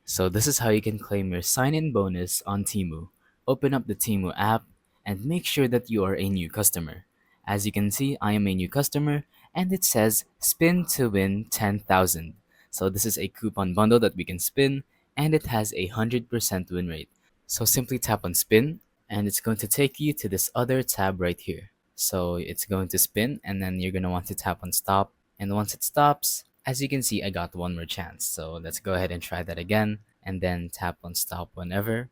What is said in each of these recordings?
So this is how you can claim your sign-in bonus on Temu. Open up the Temu app and make sure that you are a new customer. As you can see, I am a new customer and it says spin to win 10,000. So this is a coupon bundle that we can spin and it has a 100% win rate. So simply tap on spin and it's going to take you to this other tab right here. So it's going to spin and then you're going to want to tap on stop. And once it stops, as you can see, I got one more chance. So let's go ahead and try that again and then tap on stop whenever.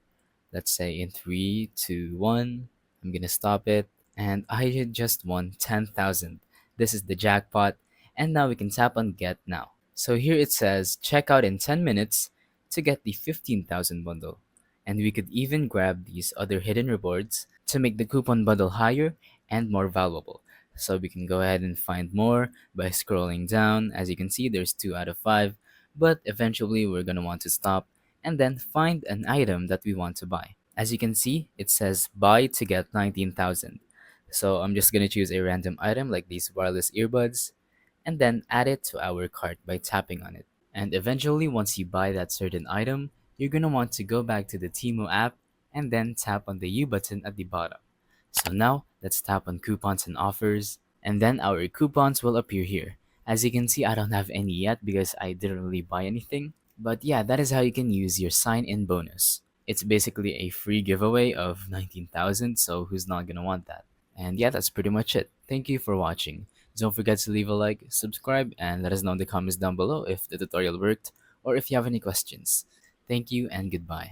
Let's say in 3, 2, 1. I'm gonna stop it. And I had just won 10,000. This is the jackpot. And now we can tap on get now. So here it says check out in 10 minutes to get the 15,000 bundle. And we could even grab these other hidden rewards to make the coupon bundle higher and more valuable. So we can go ahead and find more by scrolling down. As you can see, there's 2 out of 5, but eventually we're gonna want to stop and then find an item that we want to buy. As you can see, it says buy to get 19,000. So I'm just gonna choose a random item like these wireless earbuds and then add it to our cart by tapping on it. And eventually, once you buy that certain item, you're gonna want to go back to the Temu app and then tap on the U button at the bottom. So now, let's tap on coupons and offers, and then our coupons will appear here. As you can see, I don't have any yet because I didn't really buy anything. But yeah, that is how you can use your sign-in bonus. It's basically a free giveaway of 19,000, so who's not gonna want that? And yeah, that's pretty much it. Thank you for watching. Don't forget to leave a like, subscribe, and let us know in the comments down below if the tutorial worked or if you have any questions. Thank you and goodbye.